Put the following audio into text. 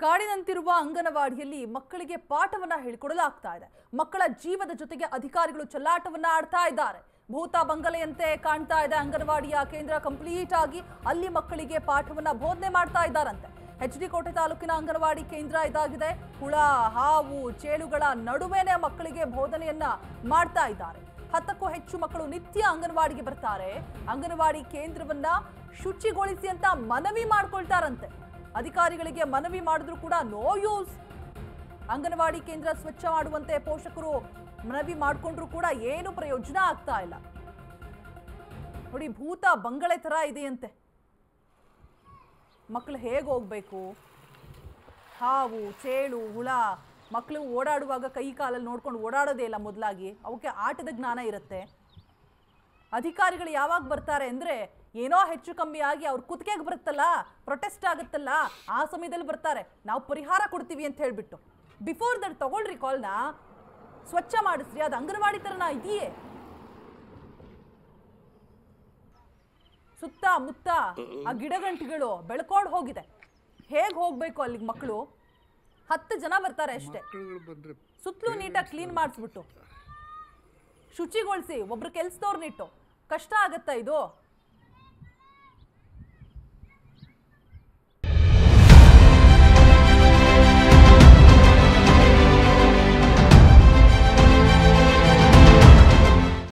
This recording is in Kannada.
ಕಾಡಿನಂತಿರುವ ಅಂಗನವಾಡಿಯಲ್ಲಿ ಮಕ್ಕಳಿಗೆ ಪಾಠವನ್ನ ಹೇಳಿಕೊಡಲಾಗ್ತಾ ಇದೆ. ಮಕ್ಕಳ ಜೀವದ ಜೊತೆಗೆ ಅಧಿಕಾರಿಗಳು ಚೆಲ್ಲಾಟವನ್ನ ಆಡ್ತಾ ಇದ್ದಾರೆ. ಭೂತ ಬಂಗಲೆಯಂತೆ ಕಾಣ್ತಾ ಇದೆ ಅಂಗನವಾಡಿಯ ಕೇಂದ್ರ. ಕಂಪ್ಲೀಟ್ ಆಗಿ ಅಲ್ಲಿ ಮಕ್ಕಳಿಗೆ ಪಾಠವನ್ನ ಬೋಧನೆ ಮಾಡ್ತಾ ಇದ್ದಾರಂತೆ. HD ಕೋಟೆ ತಾಲೂಕಿನ ಅಂಗನವಾಡಿ ಕೇಂದ್ರ ಇದಾಗಿದೆ. ಹುಳ, ಹಾವು, ಚೇಳುಗಳ ನಡುವೆನೇ ಮಕ್ಕಳಿಗೆ ಬೋಧನೆಯನ್ನ ಮಾಡ್ತಾ ಇದ್ದಾರೆ. 10ಕ್ಕೂ ಹೆಚ್ಚು ಮಕ್ಕಳು ನಿತ್ಯ ಅಂಗನವಾಡಿಗೆ ಬರ್ತಾರೆ. ಅಂಗನವಾಡಿ ಕೇಂದ್ರವನ್ನ ಶುಚಿಗೊಳಿಸಿ ಅಂತ ಮನವಿ ಮಾಡ್ಕೊಳ್ತಾರಂತೆ. ಅಧಿಕಾರಿಗಳಿಗೆ ಮನವಿ ಮಾಡಿದ್ರು ಕೂಡ ನೋ ಯೂಸ್. ಅಂಗನವಾಡಿ ಕೇಂದ್ರ ಸ್ವಚ್ಛ ಮಾಡುವಂತೆ ಪೋಷಕರು ಮನವಿ ಮಾಡಿಕೊಂಡ್ರು ಕೂಡ ಏನು ಪ್ರಯೋಜನ ಆಗ್ತಾ ಇಲ್ಲ. ನೋಡಿ, ಭೂತ ಬಂಗಲೆ ತರ ಇದೆಯಂತೆ. ಮಕ್ಕಳು ಹೇಗೆ ಹೋಗ್ಬೇಕು? ಹಾವು, ಚೇಳು, ಹುಳ, ಮಕ್ಕಳು ಓಡಾಡುವಾಗ ಕೈ ಕಾಲಲ್ಲಿ ನೋಡ್ಕೊಂಡು ಓಡಾಡೋದೇ ಇಲ್ಲ. ಮೊದಲಾಗಿ ಅವಕ್ಕೆ ಆಟದ ಜ್ಞಾನ ಇರುತ್ತೆ. ಅಧಿಕಾರಿಗಳು ಯಾವಾಗ ಬರ್ತಾರೆ ಅಂದ್ರೆ ಏನೋ ಹೆಚ್ಚು ಕಮ್ಮಿ ಆಗಿ ಅವ್ರ ಕುತ್ತಿಗೆಗೆ ಬರುತ್ತಲ್ಲ, ಪ್ರೊಟೆಸ್ಟ್ ಆಗುತ್ತಲ್ಲ, ಆ ಸಮಯದಲ್ಲಿ ಬರ್ತಾರೆ. ನಾವು ಪರಿಹಾರ ಕೊಡ್ತೀವಿ ಅಂತ ಹೇಳ್ಬಿಟ್ಟು. ಬಿಫೋರ್ ದಟ್ ತಗೊಳ್ರಿ ಕಾಲ್ನ, ಸ್ವಚ್ಛ ಮಾಡಿಸ್ರಿ. ಅದು ಅಂಗನವಾಡಿ ತರನ ಇದೆಯೇ? ಸುತ್ತ ಮುತ್ತ ಆ ಗಿಡಗಂಟಿಗಳು ಬೆಳ್ಕೊಂಡು ಹೋಗಿದೆ. ಹೇಗೆ ಹೋಗ್ಬೇಕು ಅಲ್ಲಿಗೆ ಮಕ್ಕಳು? 10 ಜನ ಬರ್ತಾರೆ ಅಷ್ಟೇ. ಸುತ್ತಲೂ ನೀಟಾಗಿ ಕ್ಲೀನ್ ಮಾಡಿಸ್ಬಿಟ್ಟು ಶುಚಿಗೊಳಿಸಿ ಒಬ್ರು ಕೆಲ್ಸದವ್ರನ್ನಿಟ್ಟು ಕಷ್ಟ ಆಗತ್ತಾ ಇದು?